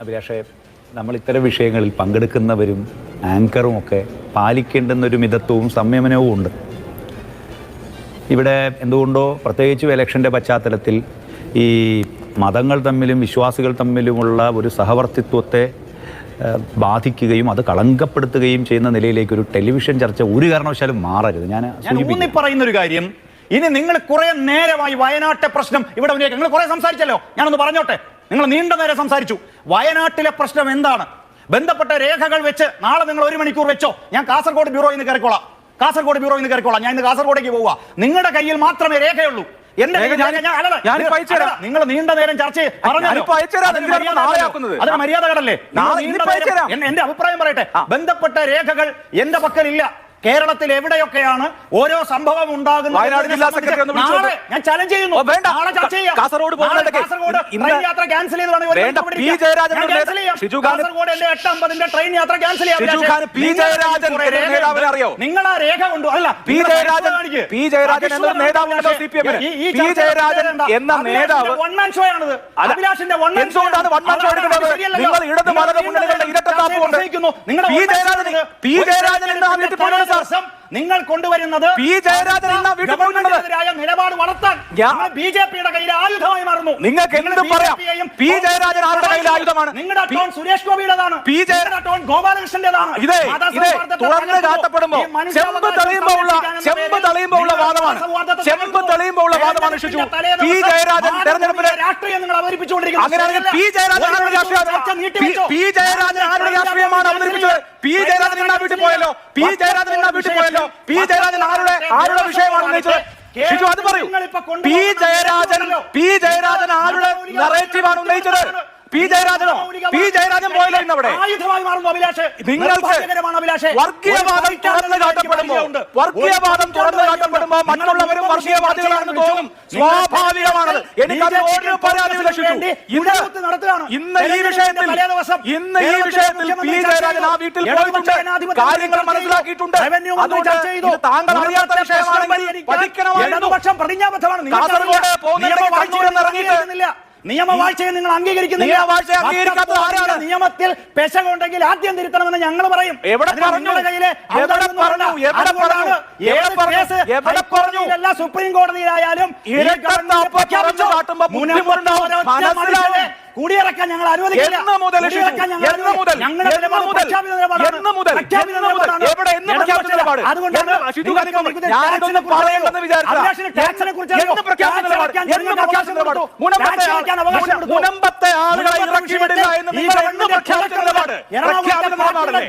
അഭിലാഷേ, നമ്മൾ ഇത്തരം വിഷയങ്ങളിൽ പങ്കെടുക്കുന്നവരും ആങ്കറും ഒക്കെ പാലിക്കേണ്ടുന്നൊരു മിതത്വവും സംയമനവും ഉണ്ട്. ഇവിടെ എന്തുകൊണ്ടോ പ്രത്യേകിച്ചും ഇലക്ഷൻ്റെ പശ്ചാത്തലത്തിൽ ഈ മതങ്ങൾ തമ്മിലും വിശ്വാസികൾ തമ്മിലുമുള്ള ഒരു സഹവർത്തിത്വത്തെ ബാധിക്കുകയും അത് കളങ്കപ്പെടുത്തുകയും ചെയ്യുന്ന നിലയിലേക്ക് ഒരു ടെലിവിഷൻ ചർച്ച ഒരു കാരണവശാലും മാറരുത്. ഞാൻ ഊന്നി പറയുന്നൊരു കാര്യം, ഇനി നിങ്ങൾ കുറെ നേരമായി വയനാട്ടെ പ്രശ്നം ഇവിടെ നിങ്ങൾ കുറെ സംസാരിച്ചല്ലോ, ഞാനൊന്ന് പറഞ്ഞോട്ടെ. നിങ്ങൾ നീണ്ട നേരം സംസാരിച്ചു. വയനാട്ടിലെ പ്രശ്നം എന്താണ്? ബന്ധപ്പെട്ട രേഖകൾ വെച്ച് നാളെ നിങ്ങൾ 1 മണിക്കൂർ വെച്ചോ, ഞാൻ കാസർഗോഡ് ബ്യൂറോയിൽ നിന്ന് കയറിക്കോളാം. ഞാൻ ഇന്ന് കാസർഗോഡേക്ക് പോവുക. നിങ്ങളുടെ കയ്യിൽ മാത്രമേ രേഖയുള്ളൂ. നിങ്ങൾ നീണ്ട നേരം ചർച്ച അതിന് മര്യാദകളല്ലേ? എന്റെ അഭിപ്രായം പറയട്ടെ. ബന്ധപ്പെട്ട രേഖകൾ എന്റെ പക്കലില്ല. കേരളത്തിൽ എവിടെയൊക്കെയാണ് ഓരോ സംഭവം ഉണ്ടാകുന്നത് ഞാൻ ചലഞ്ച് ചെയ്യുന്നു. കാസർഗോഡ് യാത്ര ക്യാൻസൽ ചെയ്തതാണ്. ട്രെയിൻ യാത്ര ക്യാൻസൽ ചെയ്യാം. നിങ്ങൾ ആ രേഖ കൊണ്ടു അല്ല വൺമാൻ ഷോ ആണത്. അഭിലാഷിന്റെ വൺമാൻ ഷോ നിങ്ങൾ കൊണ്ടുവരുന്നത് നിലപാട് വളർത്താൻ ബിജെപിയുടെ കയ്യിൽ ആയുധമായി മാറുന്നു. നിങ്ങൾക്ക് എന്തും പറയാം. പി ജയരാജൻ ആരുടെ കയ്യിൽ ആയുധമാണ്? നിങ്ങളുടെ ടോൺ സുരേഷ് ഗോപിയുടേതാണ്. ടോൺ ഗോപാലകൃഷ്ണന്റേതാണ്. തുറന്ന് കാട്ടപ്പെടുമ്പോ ചെമ്പ് തെളിയുമ്പോ ഉള്ള വാദമാണ്. ചെമ്പ് തെളിയുമ്പോ ഉള്ള വാദമാണ് ഷിജു. പി ജയരാജൻ തെരഞ്ഞെടുപ്പിലെ രാഷ്ട്രീയം നിങ്ങൾ അവതരിപ്പിച്ചുകൊണ്ടിരിക്കുന്നു. അങ്ങനെയാണെങ്കിൽ പി ജയരാജൻ ആരുടെ രാഷ്ട്രീയമാണ് അവതരിപ്പിച്ചത്? പി ജയരാജൻ ഇന്നാ വീട്ടിൽ പോയല്ലോ. പി ജയരാജൻ ആരുടെ വിഷയമാണ് ഉന്നയിച്ചത്? ഷിജു അത് പറയൂ. പി ജയരാജൻ ആരുടെ നറേറ്റീവാണ് ഉന്നയിച്ചത്? പി ജയരാജൻ പോയല്ലോ ഇന്നവിടെ. നിങ്ങൾക്ക് വർഗീയവാദം തുറന്നു കാട്ടപ്പെടുമ്പോ മറ്റുള്ളവരും വർഗീയവാദികളാണെന്ന് തോന്നും. സ്വാഭാവികമാണത്. എനിക്കത് ഒരു പരാതിയില്ല ഷിജു. ഇന്ന് ഈ വിഷയത്തിൽ പി ജയരാജൻ ആ വീട്ടിൽ പോയിട്ടുണ്ട്, കാര്യങ്ങൾ മനസ്സിലാക്കിയിട്ടുണ്ട്. അതുകൊണ്ട് താങ്കൾ അറിയാത്ത വിഷയമാണെങ്കിൽ പഠിക്കണമായിരുന്നു. കാസർഗോഡ് പോകുന്നിടയ്ക്ക് കണ്ണൂരിൽ ഇറങ്ങിയിട്ട് നിയമവാഴ്ചയെ നിങ്ങൾ അംഗീകരിക്കുന്നില്ല. നിയമത്തിൽ പെശകുണ്ടെങ്കിൽ ആദ്യം തിരുത്തണമെന്ന് ഞങ്ങൾ പറയും. സുപ്രീം കോടതിയിലായാലും കൂടിയിറക്കാൻ ഞങ്ങൾ അനുവദിക്കില്ല.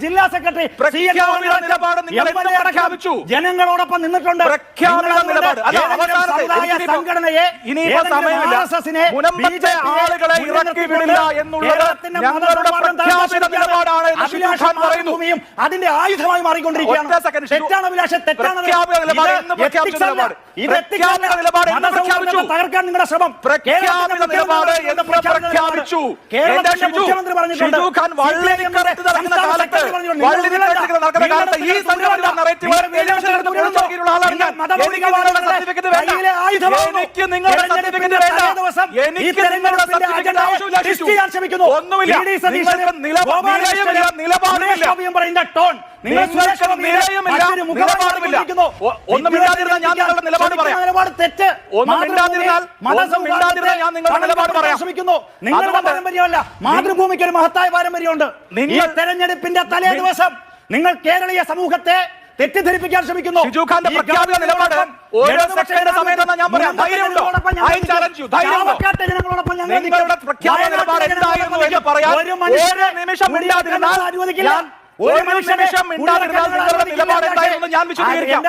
ജില്ലാ സെക്രട്ടറി ജനങ്ങളോടൊപ്പം നിന്നിട്ടുണ്ട്. സംഘടനയെ അതിന്റെ ആയുധമായി മാറിക്കൊണ്ടിരിക്കുകയാണ്. തകർക്കാൻ നിങ്ങളുടെ ശ്രമം. മുഖ്യമന്ത്രി പറഞ്ഞിട്ടുണ്ട് നിങ്ങളുടെ പാരമ്പര്യമല്ല, മാതൃഭൂമിക്ക് ഒരു മഹത്തായ പാരമ്പര്യമുണ്ട്. ഈ തെരഞ്ഞെടുപ്പിന്റെ തലേ ദിവസം നിങ്ങൾ കേരളീയ സമൂഹത്തെ തെറ്റിദ്ധരിപ്പിക്കാൻ ശ്രമിക്കുന്നു. ഒരു മനുഷ്യനെ ഞാൻ വിശദീകരിക്കാം.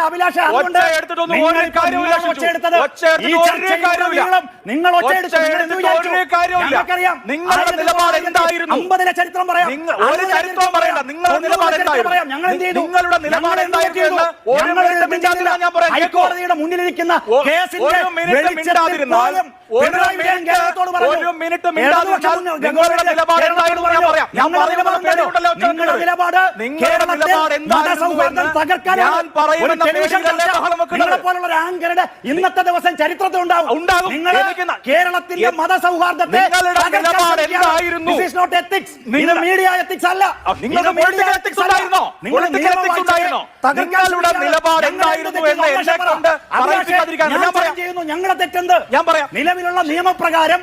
നിങ്ങളുടെ ചരിത്രം പറയാം. ഹൈക്കോടതിയുടെ മുന്നിലിരിക്കുന്ന നിങ്ങളുടെ നിലപാട് നിങ്ങളുടെ നിലപാട് എന്താണെന്ന് ഞാൻ പറയുമെന്ന പേരിലല്ലേ ബഹളം വെക്കുന്നത്? പോലുള്ള ഒരു ആങ്കറുടെ ഇന്നത്തെ ദിവസം ചരിത്രത്തിൽ ഉണ്ടാകും. കേരളത്തിന്റെ മതസൗഹാർദ്ദത്തെ നിലപാട് എന്തായിരുന്നു? മീഡിയ എത്തിക്സ് അല്ല. നിങ്ങളുടെ പൊളിറ്റിക്കൽ എത്തിക്സ് ഉണ്ടായിരുന്നോ? പൊളിറ്റിക്കൽ എത്തിക്സ് ഉണ്ടായിരുന്നോ? നിങ്ങളുടെ നിലപാട് എന്തായിരുന്നു എന്ന് എന്നെ കൊണ്ട് പറയിപ്പിക്കാതിരിക്കാൻ ഞങ്ങളെ തെറ്റെന്ത്? ഞാൻ പറയാം. നിലവിലുള്ള നിയമപ്രകാരം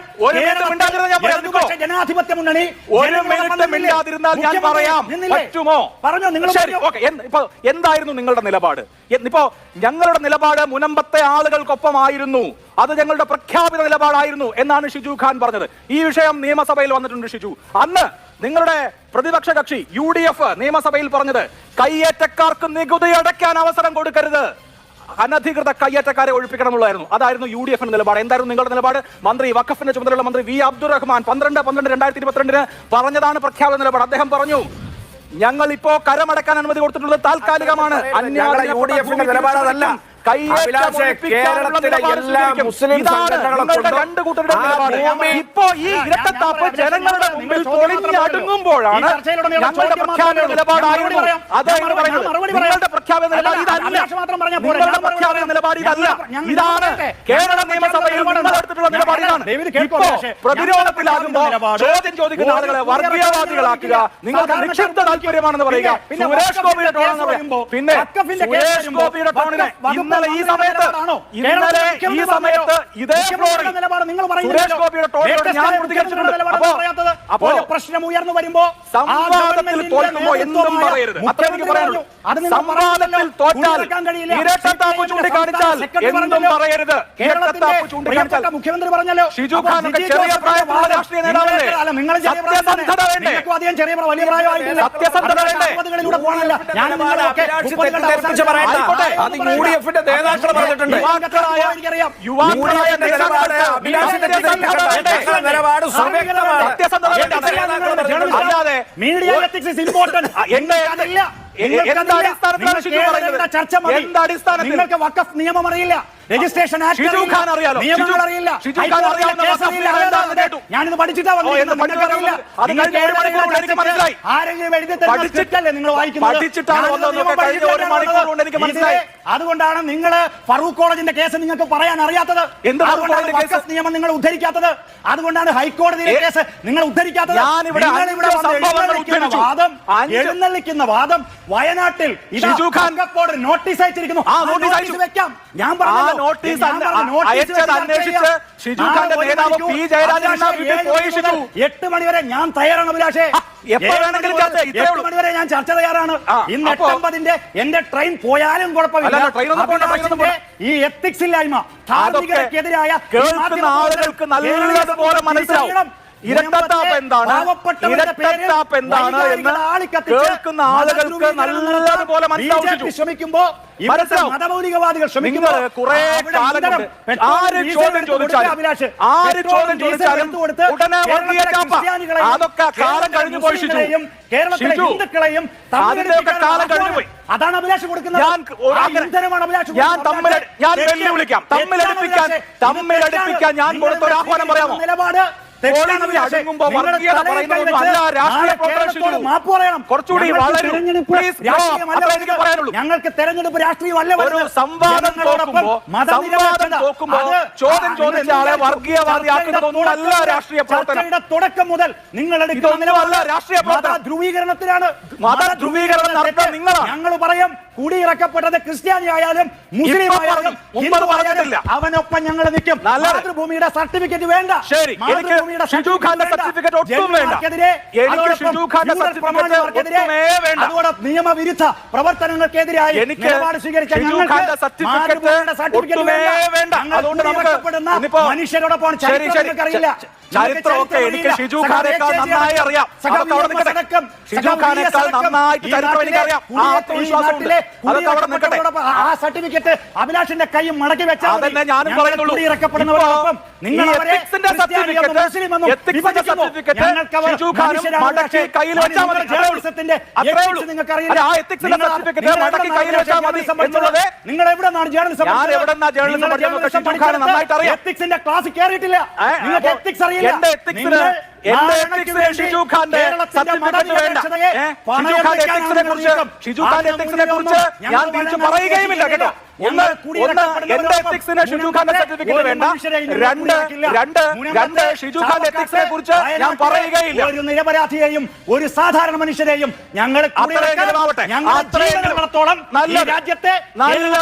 ജനാധിപത്യ മുന്നണി ഒരു മിനിറ്റ് മിണ്ടാതിരുന്നാൽ ഞാൻ പറയാം. പറ്റുമോ? പറഞ്ഞോ. നിങ്ങൾ ഇപ്പൊ എന്തായിരുന്നു നിങ്ങളുടെ നിലപാട്? ഇപ്പോ ഞങ്ങളുടെ നിലപാട് മുനമ്പത്തെ ആളുകൾക്കൊപ്പമായിരുന്നു, അത് ഞങ്ങളുടെ പ്രഖ്യാപിത നിലപാടായിരുന്നു എന്നാണ് ഷിജു ഖാൻ പറഞ്ഞത്. ഈ വിഷയം നിയമസഭയിൽ വന്നിട്ടുണ്ട് ഷിജു. അന്ന് നിങ്ങളുടെ പ്രതിപക്ഷ കക്ഷി UDF നിയമസഭയിൽ പറഞ്ഞത് കയ്യേറ്റക്കാർക്ക് നികുതി അടയ്ക്കാൻ അവസരം കൊടുക്കരുത്, അനധികൃത കയ്യേറ്റക്കാരെ ഒഴിപ്പിക്കണം എന്നുള്ളതായിരുന്നു. അതായിരുന്നു UDF നിലപാട്. എന്തായിരുന്നു നിങ്ങളുടെ നിലപാട്? മന്ത്രി വഖഫിന്റെ ചുമതലയുള്ള മന്ത്രി V. അബ്ദുറഹ്മാൻ 12/12/2022 പറഞ്ഞതാണ് പ്രഖ്യാപിത നിലപാട്. അദ്ദേഹം പറഞ്ഞു, ഞങ്ങൾ ഇപ്പോ കരമടക്കാൻ അനുമതി കൊടുത്തിട്ടുള്ളത് താൽക്കാലികമാണ്. ഇപ്പോ ഈ ഇരട്ടത്താപ്പ് ജനങ്ങളുടെ മുമ്പിൽ പൊളിഞ്ഞടുങ്ങുമ്പോഴാണ് ഞങ്ങളുടെ പ്രഖ്യാപന നിലപാടായിരുന്നു അതെന്ന് പറയുന്നത്. നിങ്ങളുടെ പ്രഖ്യാപന നിലപാട് ഇതല്ല. നിങ്ങളുടെ പ്രഖ്യാപന നിലപാട് ഇതല്ല. ഇതാണ് കേരള നിയമസഭയിൽ എടുത്തിട്ടുള്ള നിലപാട്. ഇതാണ് ഇപ്പോ പ്രതിരോധത്തിലാകുമ്പോൾ ചോദ്യം ചോദിക്കുന്ന ആളുകളെ വർഗീയവാദികളാക്കുക, നിങ്ങൾക്ക് നിക്ഷിപ്ത താല്പര്യമാണെന്ന് പറയുക, സുരേഷ് ഗോപിയുടെ ടോണെന്ന് പറയുമ്പോ പിന്നെ സുരേഷ് ഗോപിയുടെ ടോണിനെ ഇന്നലെ ഈ സമയത്ത് ഇതേ ഫ്ലോറിൽ സുരേഷ് ഗോപിയുടെ ടോണിനോട് ഞാൻ പ്രതികരിച്ചിട്ടുണ്ട്. അപ്പോ പ്രശ്നം ഉയർന്നു വരുമ്പോ സംവാദത്തിൽ തോൽക്കുമ്പോ എന്തും പറയരുത്. അത്ര എനിക്ക് പറയാനുള്ളൂ. സംവാദത്തിൽ തോറ്റാൽ ഇരട്ടത്താപ്പ് ചൂണ്ടിക്കാണിച്ചാൽ എന്തും പറയരുത്. ഇരട്ടത്താപ്പ് ചൂണ്ടിക്കാണിച്ചാൽ മുഖ്യമന്ത്രി പറഞ്ഞല്ലോ ഷിജു ഖാൻ ചെറിയ പ്രായമുള്ള രാഷ്ട്രീയ നേതാവല്ലേ? സത്യസന്ധത വേണ്ടേ? വലിയ പ്രായമായിട്ടില്ല. സത്യസന്ധത വേണ്ടേ? അല്ലാതെ മീഡിയ എത്തിക്സ് ഇസ് ഇമ്പോർട്ടന്റ്. നിങ്ങൾക്ക് വഖഫ് നിയമം അറിയില്ല, രജിസ്ട്രേഷൻ നിയമങ്ങൾ അറിയില്ല. ഞാനിത് പഠിച്ചിട്ടാ ആരെങ്കിലും എഴുതി തരുന്നല്ലേ നിങ്ങൾ വായിക്കുന്നത്? അതുകൊണ്ടാണ് നിങ്ങൾ ഫറൂഖ് കോളേജിന്റെ കേസ് നിങ്ങൾക്ക് പറയാൻ അറിയാത്തത്. വഖഫ് നിയമം നിങ്ങൾ ഉദ്ധരിക്കാത്തത്. അതുകൊണ്ടാണ് ഹൈക്കോടതിയിലെ കേസ് നിങ്ങൾ ഉദ്ധരിക്കാത്തത്. എഴുന്നള്ളിക്കുന്ന വാദം വയനാട്ടിൽ നോട്ടീസ് അയച്ചിരിക്കുന്നു. വെക്കാം. ഞാൻ പറഞ്ഞു നോട്ടീസ് അന്വേഷിച്ച് ഷിജു ഖാന്റെ നേതാവ് P. ജയരാജൻ 8 മണിവരെ ഞാൻ തയ്യാറാണ് അഭിലാഷേ. 8 മണിവരെ ഞാൻ ചർച്ച തയ്യാറാണ്. ഇന്ന് 8:50 എന്റെ ട്രെയിൻ പോയാലും കുഴപ്പമില്ല. ഈ എത്തിക്സ് ഇല്ലായ്മ, ധാർമ്മികതയ്ക്കെതിരായ ആളുകൾക്ക് നല്ലതുപോലെ മനസ്സിലാവും ഇരട്ടത്താപ്പ് എന്താണ്, ഇരട്ടത്താപ്പ് എന്താണ് എന്ന് കേൾക്കുന്ന ആളുകൾക്ക് നല്ലതുപോലെ മനസ്സിലാവും. ശ്രമിക്കുമ്പോ മതമൗലികവാദികൾ നിങ്ങൾ കുറെ കാലം കൊണ്ട് ആര് ചോദ്യം ചോദിച്ചാലും ഉടനെ വർഗീയ ചാപ്പ. അതൊക്കെ കാലം കഴിഞ്ഞു പോയി ഷിജു. ഹിന്ദുക്കളെയും അതിന്റെയൊക്കെ കാലം കഴിഞ്ഞു പോയി. അതാണ് അഭിലാഷ് കൊടുക്കുന്നത്. ഞാൻ വെല്ലുവിളിക്കാം. തമ്മിലടിപ്പിക്കാൻ ഞാൻ കൊടുത്തൊരു ആഹ്വാനം പറയാമോ? നിലപാട് ഞങ്ങൾക്ക് തെരഞ്ഞെടുപ്പ് രാഷ്ട്രീയമല്ല. ചോദ്യം ചോദിച്ച ആളെ വർഗീയവാദിയാക്കുന്നതൊന്നുമല്ല രാഷ്ട്രീയ പ്രവർത്തനം. തുടക്കം മുതൽ നിങ്ങൾ എടുക്കുന്ന രാഷ്ട്രീയ പ്രവർത്തനം ധ്രുവീകരണത്തിലാണ്. മതധ്രുവീകരണം നടത്താൻ നിങ്ങളാണ്. ഞങ്ങൾ പറയും കുടിയിറക്കപ്പെട്ടത് ക്രിസ്ത്യാനി ആയാലും മുസ്ലിം ആയാലും അവനൊപ്പം ഞങ്ങൾ നിൽക്കും. മാതൃഭൂമിയുടെ സർട്ടിഫിക്കറ്റ് വേണ്ട. ശരി, എനിക്ക് ഷിജു ഖാന്റെ സർട്ടിഫിക്കറ്റ് ഒട്ടും വേണ്ട. എനിക്ക് ഷിജു ഖാന്റെ സർട്ടിഫിക്കറ്റ് ഒട്ടുമേ വേണ്ട. അതോടെ നിയമവിരുദ്ധ പ്രവർത്തനങ്ങൾക്കെതിരായി നിലപാട് സ്വീകരിച്ച സർട്ടിഫിക്കറ്റ് ഒട്ടുമേ വേണ്ട. അതുകൊണ്ട് നമുക്ക് മനുഷ്യരോടൊപ്പം അറിയില്ല. ചരിത്രമൊക്കെ എനിക്ക് ഷിജു ഖാനേക്കാൾ നന്നായി അറിയാം. ഷിജു ഖാനേക്കാൾ നന്നായിട്ട് ചരിത്രം എനിക്കറിയാം. ആ ആത്മവിശ്വാസമുണ്ട്. അതൊക്കെ അവിടെ നിൽക്കട്ടെ. ആ സർട്ടിഫിക്കറ്റ് അഭിലാഷിന്റെ കൈ മടക്കി വെച്ചാൽ അതന്നെ ഞാനും പറയുന്നുള്ളൂ. ഇറക്കപ്പെടുന്നവരോടൊപ്പം നിങ്ങൾ എത്തിക്സിന്റെ സർട്ടിഫിക്കറ്റ് ഷിജു ഖാനും മടക്കി കയ്യിൽ വെച്ചാൽ മതി. നിങ്ങൾക്കറിയില്ല. ആ എത്തിക്സിന്റെ സർട്ടിഫിക്കറ്റ് മടക്കി കയ്യിൽ വെച്ചാൽ മതി എന്നുള്ളത് നിങ്ങൾ എവിടെന്നാണ് ജേർണലിസം? ഞാൻ എവിടെന്നാ ജേർണലിസം പഠിച്ചത്? ഷിജു ഖാൻ നന്നായിട്ട് അറിയാം. എത്തിക്സിന്റെ ക്ലാസ് കയറിയിട്ടില്ല. നിങ്ങൾക്ക് എത്തിക്സ് അറിയില്ല. എന്റെ എത്തിക്സിന് എന്റെ എത്തിക്സിനെ ഷിജു ഖാന്റെ സർട്ടിഫിക്കറ്റ് വേണ്ട. ഷിജു ഖാന്റെ എത്തിക്സിനെ കുറിച്ച് ഞാൻ തിരിച്ചു പറയുകയുമില്ല കേട്ടോ. ഒന്ന് എന്റെ എത്തിക്സിനെ ഷിജു ഖാന്റെ സർട്ടിഫിക്കറ്റ് വേണ്ട. രണ്ട് ഷിജു ഖാന്റെ എത്തിക്സിനെ കുറിച്ച് ഞാൻ പറയുകയില്ല. ഒരു നിരപരാധിയെയും ഒരു സാധാരണ മനുഷ്യരെയും ഞങ്ങൾ രാജ്യത്തെ നല്ല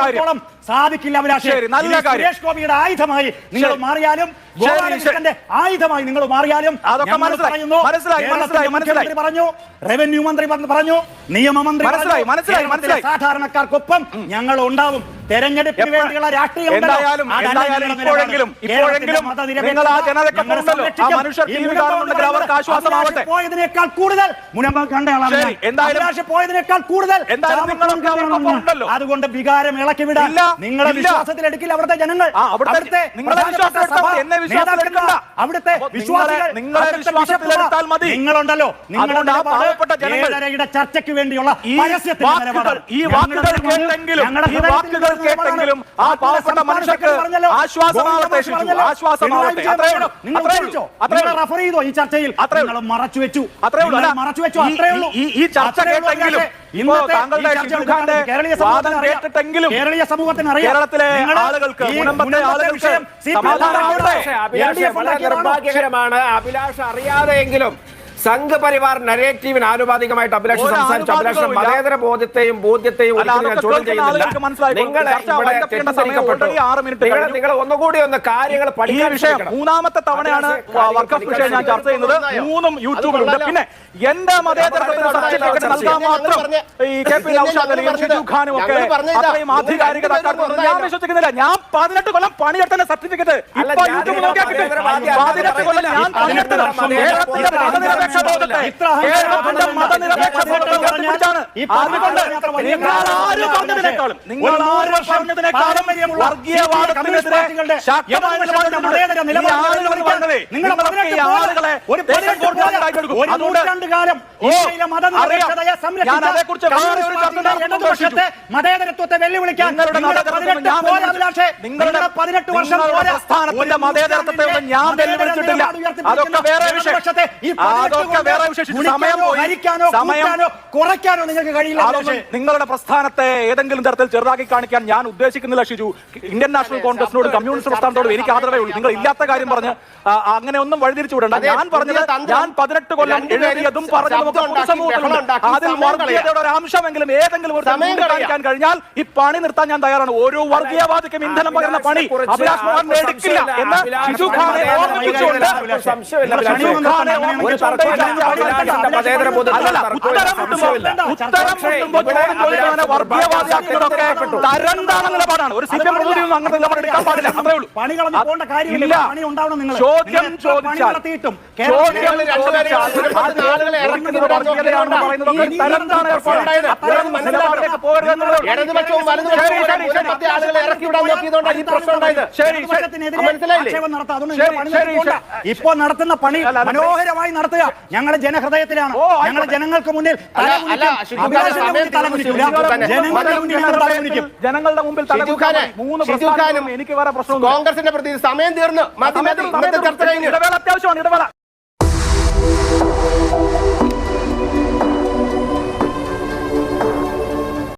കാര്യം സാധിക്കില്ല. സുരേഷ് ഗോപിയുടെ ആയുധമായി നിങ്ങൾ മാറിയാലും, ഗോപാലകൃഷ്ണന്റെ ആയുധമായി നിങ്ങൾ മാറിയാലും മുഖ്യമന്ത്രി പറഞ്ഞു, റവന്യൂ മന്ത്രി പറഞ്ഞു, നിയമമന്ത്രി സാധാരണക്കാർക്കൊപ്പം ഞങ്ങൾ ഉണ്ടാവും. തെരഞ്ഞെടുപ്പിന് വേണ്ടിയുള്ള രാഷ്ട്രീയം പോയതിനേക്കാൾ കൂടുതൽ പോയതിനേക്കാൾ കൂടുതൽ അതുകൊണ്ട് വികാരം ഇളക്കി വിടാൻ നിങ്ങളുടെ വിശ്വാസത്തിൽ എടുക്കില്ല അവിടുത്തെ ജനങ്ങൾ. അവിടുത്തെ നിങ്ങളുണ്ടല്ലോ, നിങ്ങളുടെ ചർച്ചയ്ക്ക് വേണ്ടിയുള്ള കേട്ടെങ്കിലും ആ പാവപ്പെട്ട മനുഷ്യർക്ക് ആശ്വാസമാവട്ടെ. റഫർ ചെയ്തോ ഈ ചർച്ചയിൽ? മറച്ചു വെച്ചു. ഈ ചർച്ച കേട്ടെങ്കിലും കേരളീയ സമൂഹത്തിന് അറിയാം, കേരളത്തിലെ ആളുകൾക്ക്, മുനമ്പത്തെ ആളുകൾക്ക് നിർഭാഗ്യകരമാണ്. അഭിലാഷ് അറിയാതെയെങ്കിലും സംഘപരിവാർ നരേറ്റീവിന് ആനുപാതികമായിട്ട് അഭിലാഷ് സംസാരിച്ചു. അഭിലാഷ് മതേതര ബോധ്യത്തെയും ഞാൻ ചോദ്യം ചെയ്യുന്നില്ല. നിങ്ങൾ ഒന്നുകൂടി ഒന്ന് കാര്യങ്ങൾ പഠിക്കാൻ. മൂന്നാമത്തെ തവണയാണ് വഖഫ് വിഷയം ഞാൻ ചർച്ച ചെയ്യുന്നത്. 3 യൂട്യൂബിലുണ്ട്. പിന്നെ എന്റെ മതേതരത്വത്തിന് സർട്ടിഫിക്കറ്റ് നൽകാൻ മാത്രം ഈ KP നൗഷാദ് അലിയും ഷിജു ഖാനും ഒക്കെ അത്രയും ആധികാരികത ഞാൻ വിശ്വസിക്കുന്നില്ല. ഞാൻ 18 കൊല്ലം പണിയെടുത്ത സർട്ടിഫിക്കറ്റ് ഇപ്പൊ യൂട്യൂബിൽ നോക്കിയാൽ കിട്ടും. 18 കൊല്ലം ഞാൻ പണിയെടുത്തത് മതേതരത്വത്തെ വെല്ലുവിളിക്കാൻ നിങ്ങളുടെ 18 വർഷം മതേതരത്വത്തെ ഞാൻ വെല്ലുവിളിച്ചിട്ടില്ല. അതൊക്കെ വേറെ വിഷയം. കുറയ്ക്കാനോ നിങ്ങൾക്ക് കഴിയില്ല. നിങ്ങളുടെ പ്രസ്ഥാനത്തെ ഏതെങ്കിലും തരത്തിൽ ചെറുതാക്കി കാണിക്കാൻ ഞാൻ ഉദ്ദേശിക്കുന്നില്ല ഷിജു. ഇന്ത്യൻ നാഷണൽ കോൺഗ്രസിനോടും കമ്മ്യൂണിസ്റ്റ് പ്രസ്ഥാനത്തോടും എനിക്ക് ആദരവേ ഉള്ളൂ. നിങ്ങൾ ഇല്ലാത്ത കാര്യം പറഞ്ഞ് അങ്ങനെ ഒന്നും വഴിതിരിച്ചു വിടണ്ട. ഞാൻ പറഞ്ഞത് ഞാൻ 18 കൊല്ലം എഴുതിയതും പറഞ്ഞതും പൊതുസമൂഹത്തിലുണ്ട്. അതിൽ വർഗീയതയുടെ ഒരു അംശമെങ്കിലും ഏതെങ്കിലും ഒരു കാണിക്കാൻ കഴിഞ്ഞാൽ ഈ പണി നിർത്താൻ ഞാൻ തയ്യാറാണ്. ഓരോ വർഗീയവാദിക്കും ഇന്ധനം പകരുന്ന പണി അഭിലാഷ് മോഹൻ എടുക്കില്ല എന്ന് ഷിജു ഖാനെ ഓർമ്മിപ്പിച്ചുകൊണ്ട് തരംതാണ നിലപാടാണ്. ഒരു CPM പ്രതിനിധിയൊന്നും അങ്ങനത്തെ നിലപാട് എടുക്കാൻ പാടില്ല. അത്രേ ഉള്ളൂ. ചോദ്യം ചോദിച്ചാൽ തരംതാണ് ഏർപ്പാടായത്. ഇപ്പോ നടത്തുന്ന പണി മനോഹരമായി നടത്തുക. ഞങ്ങൾ ജനഹൃദയത്തിലാണ്. ഞങ്ങൾ ജനങ്ങൾക്ക് മുന്നിൽ ജനങ്ങളുടെ മുമ്പിൽ എനിക്ക് വേറെ പ്രശ്നം. കോൺഗ്രസിന്റെ പ്രതി സമയം തീർന്നു. ഇടവേള അത്യാവശ്യമാണ്. ഇടവേള